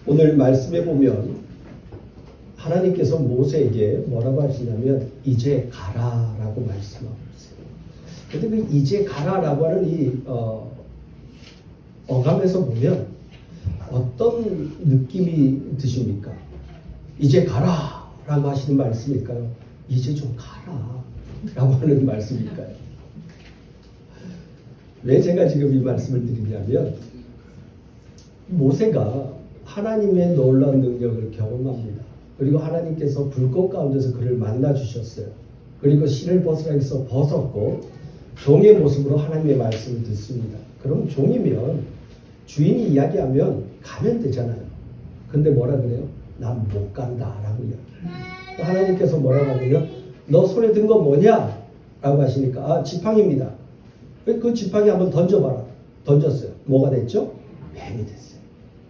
오늘 말씀해 보면 하나님께서 모세에게 뭐라고 하시냐면 이제 가라라고 말씀하고 있어요. 근데 그 이제 가라라고 하는 이 어감에서 보면 어떤 느낌이 드십니까? 이제 가라라고 하시는 말씀일까요? 이제 좀 가라라고 하는 말씀일까요? 왜 제가 지금 이 말씀을 드리냐면 모세가 하나님의 놀라운 능력을 경험합니다. 그리고 하나님께서 불꽃 가운데서 그를 만나 주셨어요. 그리고 신을 벗으라 해서 벗었고 종의 모습으로 하나님의 말씀을 듣습니다. 그럼 종이면 주인이 이야기하면 가면 되잖아요. 근데 뭐라 그래요? 난 못 간다라고 이야기해요. 하나님께서 뭐라고 하냐면 너 손에 든 거 뭐냐? 라고 하시니까 아 지팡이입니다. 그 지팡이 한번 던져봐라. 던졌어요. 뭐가 됐죠? 뱀이 됐어요.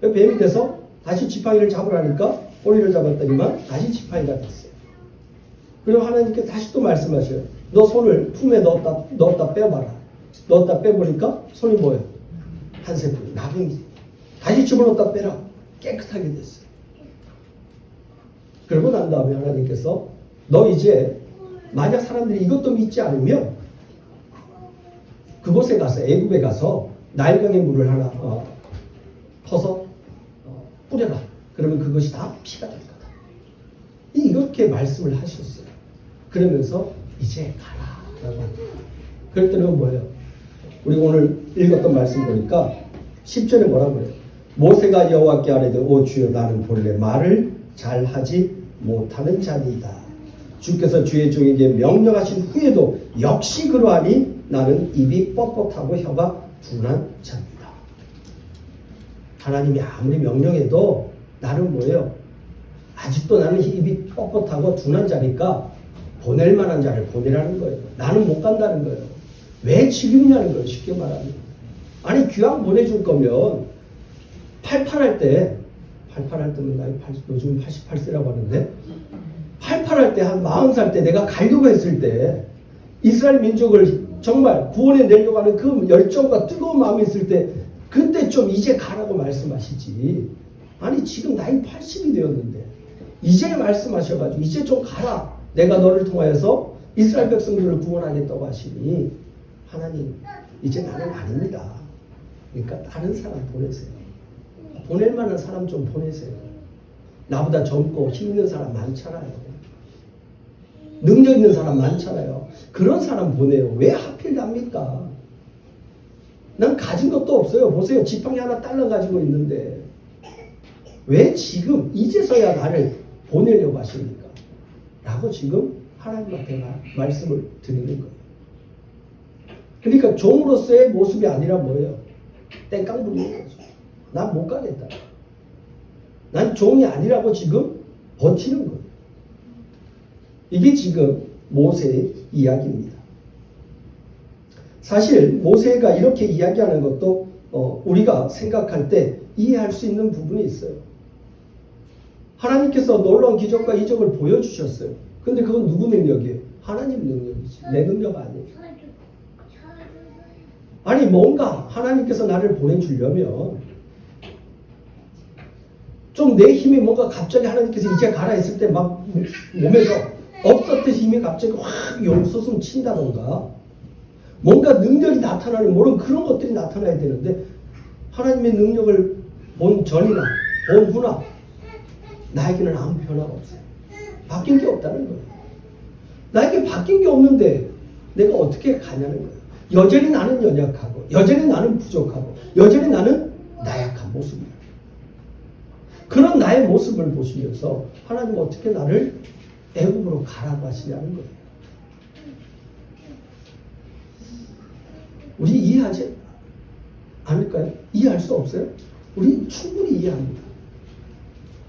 뱀이 돼서 다시 지팡이를 잡으라니까 꼬리를 잡았더니만 다시 지팡이가 됐어요. 그리고 하나님께 다시 또 말씀하셔요. 너 손을 품에 넣었다 빼봐라. 넣었다 빼보니까 손이 뭐예요? 한세풀 나병이. 다시 집어넣었다 빼라. 깨끗하게 됐어요. 그러고 난 다음에 하나님께서 너 이제 만약 사람들이 이것도 믿지 않으면 그곳에 가서 애굽에 가서 나일강의 물을 하나 퍼서 뿌려라. 그러면 그것이 다 피가 될 거다. 이렇게 말씀을 하셨어요. 그러면서 이제 가라라고 합니다. 그랬더니 뭐예요? 우리 오늘 읽었던 말씀 보니까 10절에 뭐라고 그래요? 모세가 여호와께 아뢰되 오 주여 나는 본래 말을 잘하지 못하는 자니이다. 주께서 주의 종에게 명령하신 후에도 역시 그러하니 나는 입이 뻣뻣하고 혀가 둔한 자입니다. 하나님이 아무리 명령해도 나는 뭐예요? 아직도 나는 입이 뻣뻣하고 둔한 자니까 보낼 만한 자를 보내라는 거예요. 나는 못 간다는 거예요. 왜 지금이냐는 거예요. 쉽게 말하면. 아니 귀양 보내줄 거면 88할 때면 나이 요즘 88세라고 하는데 88할 때 한 40살 때 내가 가려고 했을 때 이스라엘 민족을 정말 구원해 내려고 하는 그 열정과 뜨거운 마음이 있을 때 그때 좀 이제 가라고 말씀하시지. 아니 지금 나이 80이 되었는데 이제 말씀하셔가지고 이제 좀 가라. 내가 너를 통하여서 이스라엘 백성들을 구원하겠다고 하시니 하나님 이제 나는 아닙니다. 그러니까 다른 사람 보내세요. 보낼 만한 사람 좀 보내세요. 나보다 젊고 힘있는 사람 많잖아요. 능력 있는 사람 많잖아요. 그런 사람 보내요. 왜 하필 납니까? 난 가진 것도 없어요. 보세요. 지팡이 하나 딸랑 가지고 있는데 왜 지금 이제서야 나를 보내려고 하십니까? 라고 지금 하나님한테 말씀을 드리는 거예요. 그러니까 종으로서의 모습이 아니라 뭐예요? 땡깡 부리는 거죠. 난 못 가겠다. 난 종이 아니라고 지금 버티는 거예요. 이게 지금 모세의 이야기입니다. 사실 모세가 이렇게 이야기하는 것도 우리가 생각할 때 이해할 수 있는 부분이 있어요. 하나님께서 놀라운 기적과 이적을 보여주셨어요. 근데 그건 누구 능력이에요? 하나님 능력이지. 내 능력 아니에요. 아니 뭔가 하나님께서 나를 보내주려면 좀 내 힘이 뭔가 갑자기 하나님께서 이제 가라 했을 때 막 몸에서 없었던 힘이 갑자기 확 용솟음 친다던가 뭔가 능력이 나타나는 모르는 그런 것들이 나타나야 되는데 하나님의 능력을 본 전이나 본 후나 나에게는 아무 변화가 없어요. 바뀐 게 없다는 거예요. 나에게 바뀐 게 없는데 내가 어떻게 가냐는 거예요. 여전히 나는 연약하고 여전히 나는 부족하고 여전히 나는 나약한 모습이에요. 그런 나의 모습을 보시면서 하나님 어떻게 나를 애굽으로 가라고 하시냐는 거예요. 우리 이해하지 않을까요? 이해할 수 없어요? 우리 충분히 이해합니다.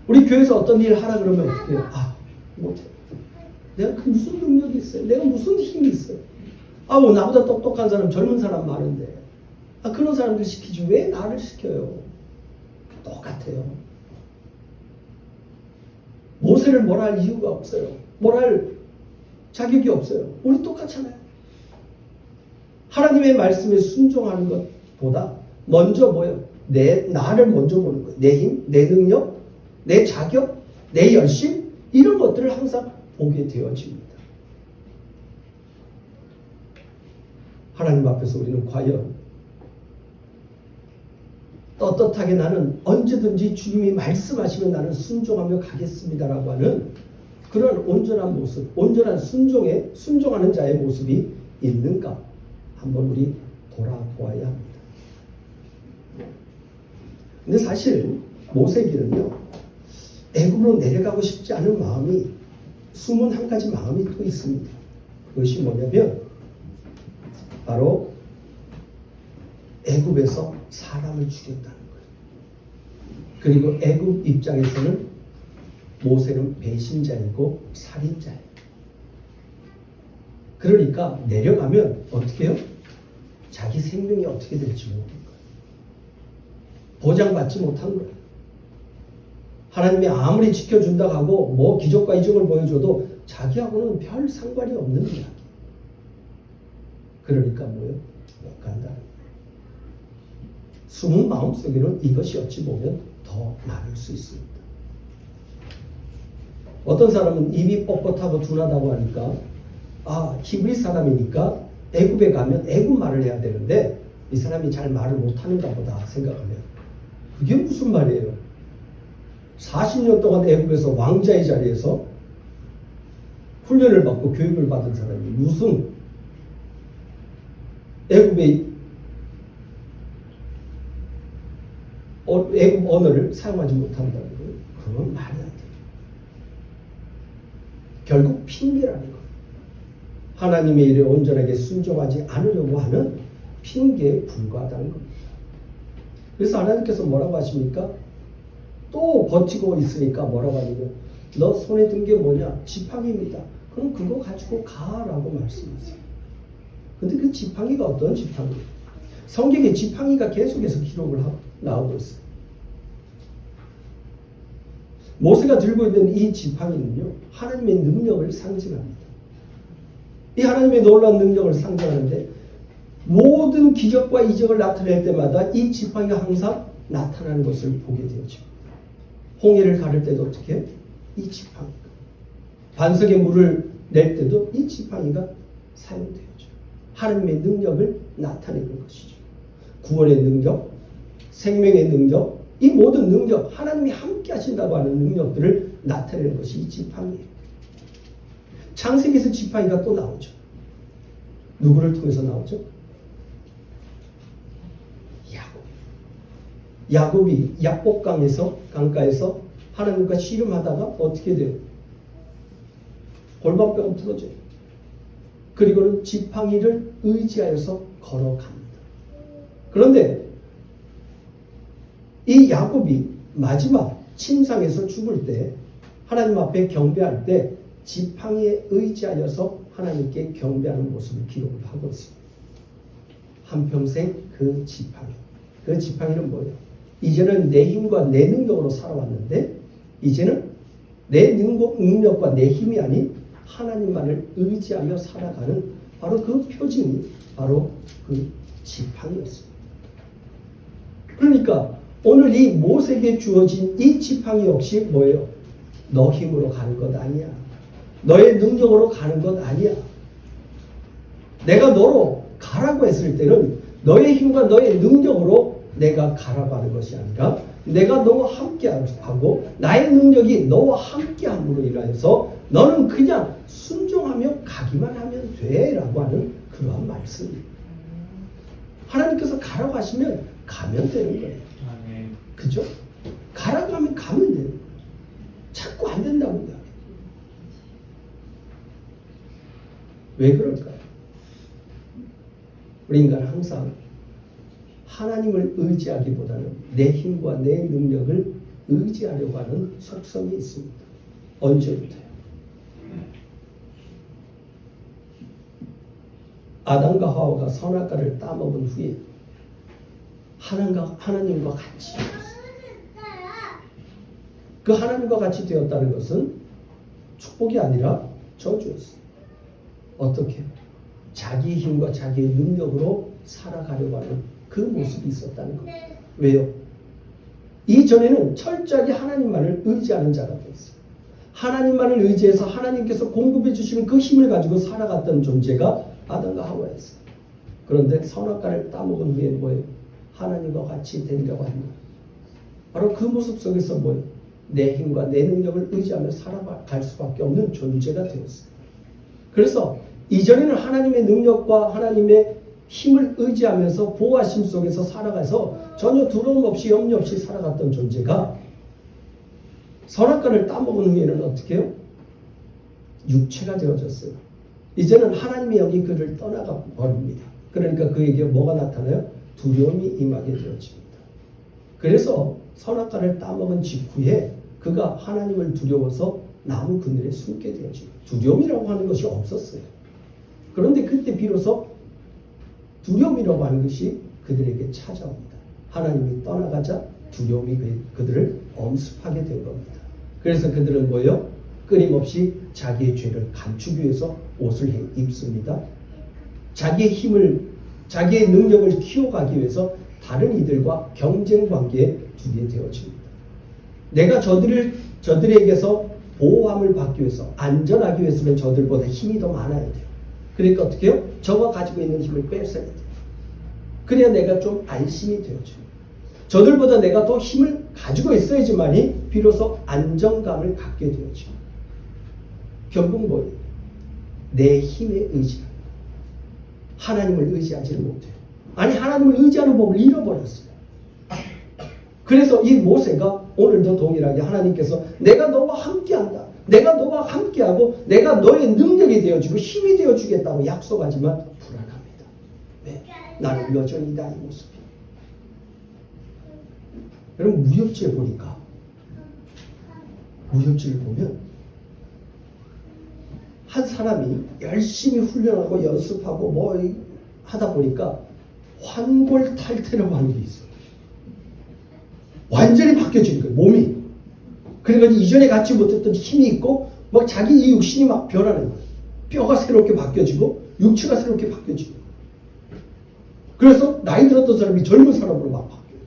우리 교회에서 어떤 일을 하라 그러면 어떻게 해요? 못해. 내가 그 무슨 능력이 있어요? 내가 무슨 힘이 있어요? 나보다 똑똑한 사람, 젊은 사람 많은데. 그런 사람들 시키지 왜 나를 시켜요? 똑같아요. 모세를 뭐라 할 이유가 없어요. 뭐라 할 자격이 없어요. 우리 똑같잖아요. 하나님의 말씀에 순종하는 것보다 먼저 뭐예요? 나를 먼저 보는 거예요. 내 힘, 내 능력, 내 자격, 내 열심 이런 것들을 항상 보게 되어집니다. 하나님 앞에서 우리는 과연 떳떳하게 나는 언제든지 주님이 말씀하시면 나는 순종하며 가겠습니다라고 하는 그런 온전한 모습, 온전한 순종하는 자의 모습이 있는가 한번 우리 돌아보아야 합니다. 근데 사실 모세기는요, 애굽으로 내려가고 싶지 않은 마음이 숨은 한 가지 마음이 또 있습니다. 그것이 뭐냐면 바로 애굽에서 사람을 죽였다는 거예요. 그리고 애굽 입장에서는 모세는 배신자이고 살인자예요. 그러니까 내려가면 어떻게 해요? 자기 생명이 어떻게 될지 모르는 거예요. 보장받지 못한 거예요. 하나님이 아무리 지켜준다고 하고 뭐 기적과 이적을 보여줘도 자기하고는 별 상관이 없는 이야기. 그러니까 뭐예요? 못 간다. 숨은 마음속에는 이것이 어찌 보면 더 많을 수 있습니다. 어떤 사람은 입이 뻣뻣하고 둔하다고 하니까 히브리 사람이니까 애굽에 가면 애굽 말을 해야 되는데 이 사람이 잘 말을 못하는가 보다 생각하면 그게 무슨 말이에요? 40년 동안 애굽에서 왕자의 자리에서 훈련을 받고 교육을 받은 사람이 무슨 애굽의 애굽 언어를 사용하지 못한다는 거예요. 그건 말이 안 돼요. 결국 핑계라는 거예요. 하나님의 일에 온전하게 순종하지 않으려고 하는 핑계에 불과하다는 겁니다. 그래서 하나님께서 뭐라고 하십니까? 또 버티고 있으니까 뭐라고 하냐면 너 손에 든 게 뭐냐? 지팡이입니다. 그럼 그거 가지고 가라고 말씀하세요. 근데 그 지팡이가 어떤 지팡이예요? 성경에 지팡이가 계속해서 기록을 나오고 있어요. 모세가 들고 있는 이 지팡이는요, 하나님의 능력을 상징합니다. 이 하나님의 놀라운 능력을 상징하는데 모든 기적과 이적을 나타낼 때마다 이 지팡이가 항상 나타나는 것을 보게 되죠. 홍해를 가를 때도 어떻게 해요? 이 지팡이가. 반석에 물을 낼 때도 이 지팡이가 사용되죠. 하나님의 능력을 나타내는 것이죠. 구원의 능력, 생명의 능력, 이 모든 능력, 하나님이 함께 하신다고 하는 능력들을 나타내는 것이 이 지팡이예요. 창세기에서 지팡이가 또 나오죠. 누구를 통해서 나오죠? 야곱이 강가에서 하나님과 씨름하다가 어떻게 돼요? 골반뼈가 부러져요. 그리고는 지팡이를 의지하여서 걸어갑니다. 그런데 이 야곱이 마지막 침상에서 죽을 때 하나님 앞에 경배할 때 지팡이에 의지하여서 하나님께 경배하는 모습을 기록을 하고 있습니다. 한평생 그 지팡이는 뭐예요? 이제는 내 힘과 내 능력으로 살아왔는데 이제는 내 능력과 내 힘이 아닌 하나님만을 의지하며 살아가는 바로 그 표징이 바로 그 지팡이였습니다. 그러니까 오늘 이 모세에게 주어진 이 지팡이 역시 뭐예요? 너 힘으로 가는 것 아니야. 너의 능력으로 가는 것 아니야. 내가 너로 가라고 했을 때는 너의 힘과 너의 능력으로 내가 가라고 하는 것이 아니라 내가 너와 함께하고 나의 능력이 너와 함께함으로 인하여서 너는 그냥 순종하며 가기만 하면 돼 라고 하는 그러한 말씀입니다. 하나님께서 가라고 하시면 가면 되는 거예요. 그죠? 가라고 하면 가면 되는 거예요. 자꾸 안 된다고 이야기해요. 왜 그럴까요? 우리 인간은 항상 하나님을 의지하기보다는 내 힘과 내 능력을 의지하려고 하는 속성이 있습니다. 언제부터요? 아담과 하와가 선악과를 따먹은 후에 하나님과 같이 되었어요. 그 하나님과 같이 되었다는 것은 축복이 아니라 저주였어요. 어떻게? 자기 힘과 자기의 능력으로 살아가려고 하는 그 모습이 있었다는 겁니다. 왜요? 이전에는 철저하게 하나님만을 의지하는 자가 되었어요. 하나님만을 의지해서 하나님께서 공급해 주시는 그 힘을 가지고 살아갔던 존재가 아담과 하와였어요. 그런데 선악과를 따먹은 후에 뭐예요? 하나님과 같이 되려고 하는 거예요. 바로 그 모습 속에서 뭐예요? 내 힘과 내 능력을 의지하며 살아갈 수밖에 없는 존재가 되었어요. 그래서 이전에는 하나님의 능력과 하나님의 힘을 의지하면서 보호하심 속에서 살아가서 전혀 두려움 없이 염려 없이 살아갔던 존재가 선악과를 따먹은 후에는 어떻게 해요? 육체가 되어졌어요. 이제는 하나님의 영이 그를 떠나가 버립니다. 그러니까 그에게 뭐가 나타나요? 두려움이 임하게 되어집니다. 그래서 선악과를 따먹은 직후에 그가 하나님을 두려워서 나무 그늘에 숨게 되어집니다. 두려움이라고 하는 것이 없었어요. 그런데 그때 비로소 두려움이라고 하는 것이 그들에게 찾아옵니다. 하나님이 떠나가자 두려움이 그들을 엄습하게 된 겁니다. 그래서 그들은 뭐예요? 끊임없이 자기의 죄를 감추기 위해서 옷을 입습니다. 자기의 힘을, 자기의 능력을 키워가기 위해서 다른 이들과 경쟁 관계에 두게 되어집니다. 내가 저들에게서 보호함을 받기 위해서, 안전하기 위해서는 저들보다 힘이 더 많아야 돼요. 그러니까 어떻게 해요? 저가 가지고 있는 힘을 뺏어야 돼요. 그래야 내가 좀 안심이 되어져요. 저들보다 내가 더 힘을 가지고 있어야지만이 비로소 안정감을 갖게 되어져요. 결국 뭐예요? 내 힘에 의지합니다. 하나님을 의지하지를 못해요. 아니, 하나님을 의지하는 법을 잃어버렸어요. 그래서 이 모세가 오늘도 동일하게 하나님께서 내가 너와 함께한다. 내가 너와 함께하고 내가 너의 능력이 되어주고 힘이 되어주겠다고 약속하지만 불안합니다. 왜? 나는 여전히 나의 모습이. 여러분, 무협지에 보니까 무협지를 보면 한 사람이 열심히 훈련하고 연습하고 뭐 하다 보니까 환골탈태라고 하는 게 있어요. 완전히 바뀌어지는 거예요, 몸이. 그래가지고 이전에 갖지 못했던 힘이 있고 막 자기 이 육신이 막 변하는 거예요. 뼈가 새롭게 바뀌어지고 육체가 새롭게 바뀌어지고. 그래서 나이 들었던 사람이 젊은 사람으로 막 바뀌어요.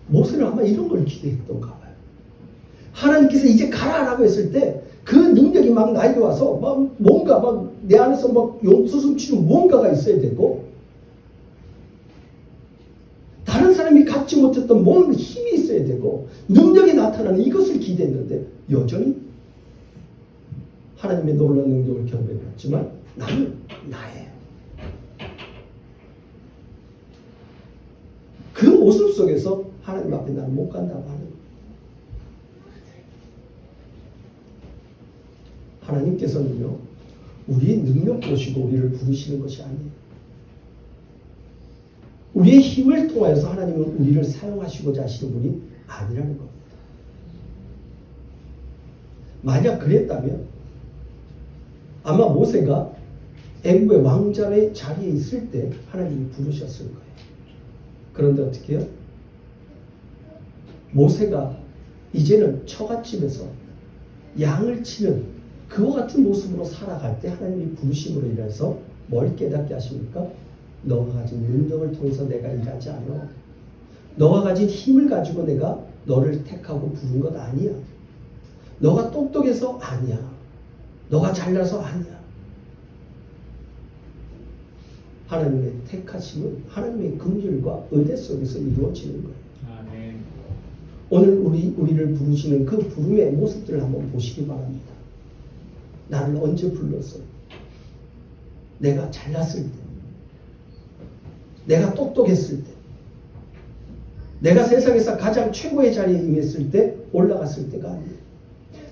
모세는 아마 이런 걸 기대했던가 봐요. 하나님께서 이제 가라라고 했을 때 그 능력이 막 나에게 와서 막 뭔가 막 내 안에서 막 용수숨치는 무언가가 있어야 되고 다른 사람이 갖지 못했던 뭔 힘이 있어야 되고 능력이 나타나는 이것을 기대했는데 여전히 하나님의 놀라운 능력을 경배했지만 나는 나예요. 그 모습 속에서 하나님 앞에 나는 못 간다고 하는 거예요. 하나님께서는요, 우리의 능력 보시고 우리를 부르시는 것이 아니에요. 우리의 힘을 통하여서 하나님은 우리를 사용하시고자 하시는 분이 아니라는 겁니다. 만약 그랬다면 아마 모세가 애굽의 왕자의 자리에 있을 때 하나님이 부르셨을 거예요. 그런데 어떻게 해요? 모세가 이제는 처갓집에서 양을 치는 그와 같은 모습으로 살아갈 때 하나님이 부르심으로 인해서 뭘 깨닫게 하십니까? 너가 가진 능력을 통해서 내가 일하지 않아. 너가 가진 힘을 가지고 내가 너를 택하고 부른 것 아니야. 너가 똑똑해서 아니야. 너가 잘나서 아니야. 하나님의 택하심은 하나님의 긍휼과 은혜 속에서 이루어지는 거예요. 아멘. 오늘 우리를 부르시는 그 부름의 모습들을 한번 보시기 바랍니다. 나를 언제 불렀어? 내가 잘났을 때, 내가 똑똑했을 때, 내가 세상에서 가장 최고의 자리에 임했을 때, 올라갔을 때가 아니에요.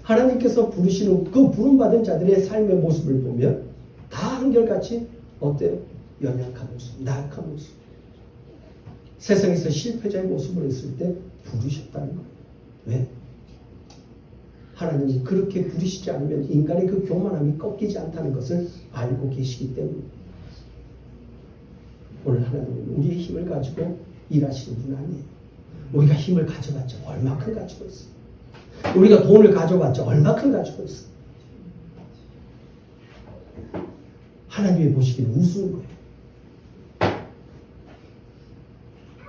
하나님께서 부르시는 그 부름받은 자들의 삶의 모습을 보면 다 한결같이 어때요? 연약한 모습, 나약한 모습. 세상에서 실패자의 모습으로 있을 때 부르셨다는 거예요. 왜? 하나님이 그렇게 부르시지 않으면 인간의 그 교만함이 꺾이지 않다는 것을 알고 계시기 때문에 오늘 하나님은 우리의 힘을 가지고 일하시는 분 아니에요. 우리가 힘을 가져봤자 얼마큼 가지고 있어. 우리가 돈을 가져봤자 얼마큼 가지고 있어. 하나님이 보시기는 우스운 거예요.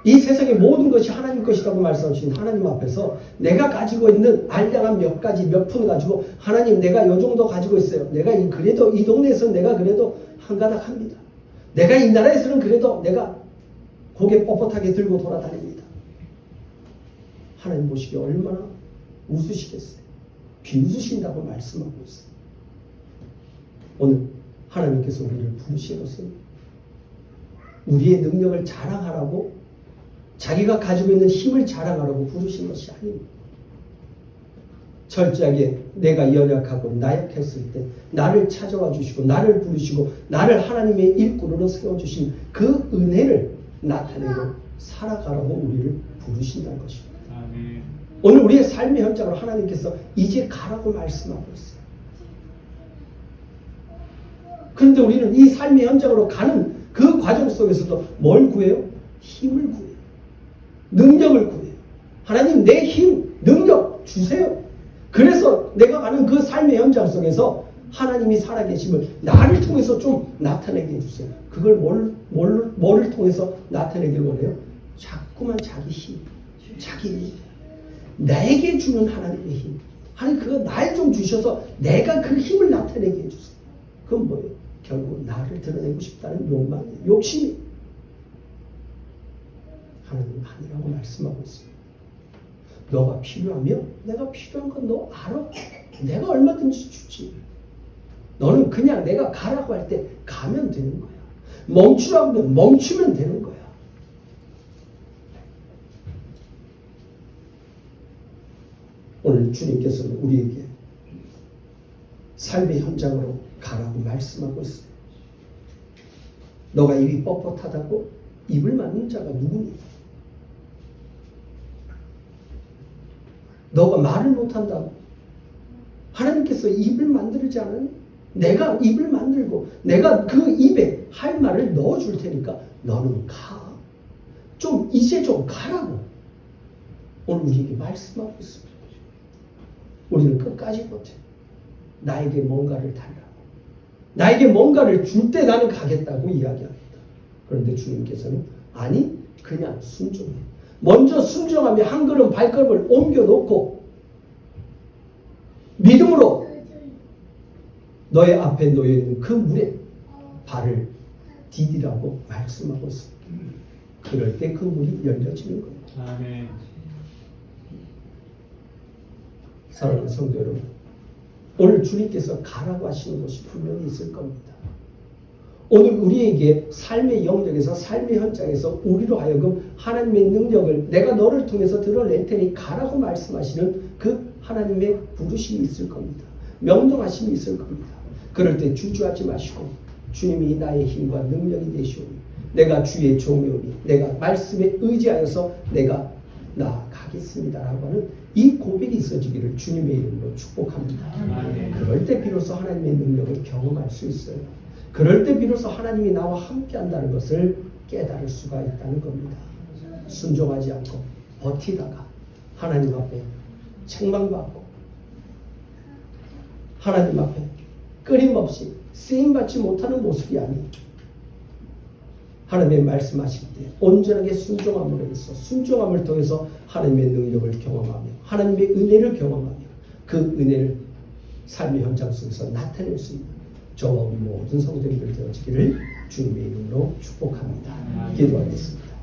이 세상의 모든 것이 하나님 것이라고 말씀하신 하나님 앞에서 내가 가지고 있는 알량한 몇 가지 몇 푼 가지고 하나님 내가 요 정도 가지고 있어요. 내가 그래도 이 동네에서는 내가 그래도 한가닥 합니다. 내가 이 나라에서는 그래도 내가 고개 뻣뻣하게 들고 돌아다닙니다. 하나님 보시기에 얼마나 웃으시겠어요. 비웃으신다고 말씀하고 있어요. 오늘 하나님께서 우리를 부르신 것은 우리의 능력을 자랑하라고 자기가 가지고 있는 힘을 자랑하라고 부르신 것이 아닙니다. 철저하게 내가 연약하고 나약했을 때 나를 찾아와 주시고 나를 부르시고 나를 하나님의 일꾼으로 세워주신 그 은혜를 나타내고 살아가라고 우리를 부르신다는 것입니다. 아멘. 오늘 우리의 삶의 현장으로 하나님께서 이제 가라고 말씀하고 있어요. 그런데 우리는 이 삶의 현장으로 가는 그 과정 속에서도 뭘 구해요? 힘을 구해요. 능력을 구해요. 하나님 내 힘, 능력 주세요. 그래서 내가 가는 그 삶의 현장 속에서 하나님이 살아계심을 나를 통해서 좀 나타내게 해주세요. 그걸 뭐를 통해서 나타내길 원해요? 자꾸만 자기 힘, 자기 힘. 나에게 주는 하나님의 힘. 하나님 그거 날 좀 주셔서 내가 그 힘을 나타내게 해주세요. 그건 뭐예요? 결국 나를 드러내고 싶다는 욕망이에요. 욕심이. 하나님 아니라고 말씀하고 있습니다. 너가 필요하면 내가 필요한 건 너 알아. 내가 얼마든지 주지. 너는 그냥 내가 가라고 할 때 가면 되는 거야. 멈추라고 하면 멈추면 되는 거야. 오늘 주님께서는 우리에게 삶의 현장으로 가라고 말씀하고 있어요. 너가 입이 뻣뻣하다고 입을 막는 자가 누구니? 너가 말을 못한다고 하나님께서 입을 만들지 않은 내가 입을 만들고 내가 그 입에 할 말을 넣어줄 테니까 너는 가. 좀 이제 좀 가라고 오늘 우리에게 말씀하고 있습니다. 우리는 끝까지 못해. 나에게 뭔가를 달라고. 나에게 뭔가를 줄 때 나는 가겠다고 이야기합니다. 그런데 주님께서는 아니 그냥 순종해. 먼저 순종하며 한 걸음 발걸음을 옮겨놓고 믿음으로 너의 앞에 놓여있는 그 물에 발을 디디라고 말씀하고 있습니다. 그럴 때 그 물이 열려지는 겁니다. 아멘. 사랑하는 성도 여러분, 오늘 주님께서 가라고 하시는 곳이 분명히 있을 겁니다. 오늘 우리에게 삶의 영역에서 삶의 현장에서 우리로 하여금 하나님의 능력을 내가 너를 통해서 드러낼 테니 가라고 말씀하시는 그 하나님의 부르심이 있을 겁니다. 명령하심이 있을 겁니다. 그럴 때 주저하지 마시고 주님이 나의 힘과 능력이 되시오니 내가 주의 종이오니 내가 말씀에 의지하여서 내가 나아가겠습니다라고 하는 이 고백이 있어지기를 주님의 이름으로 축복합니다. 그럴 때 비로소 하나님의 능력을 경험할 수 있어요. 그럴 때 비로소 하나님이 나와 함께 한다는 것을 깨달을 수가 있다는 겁니다. 순종하지 않고 버티다가 하나님 앞에 책망받고 하나님 앞에 끊임없이 쓰임받지 못하는 모습이 아니에요. 하나님의 말씀하실 때 온전하게 순종함으로 해서 순종함을 통해서 하나님의 능력을 경험하며 하나님의 은혜를 경험하며 그 은혜를 삶의 현장 속에서 나타낼 수 있는 저와 우리 모든 성도님들 되어지기를 주님의 이름으로 축복합니다. 기도하겠습니다.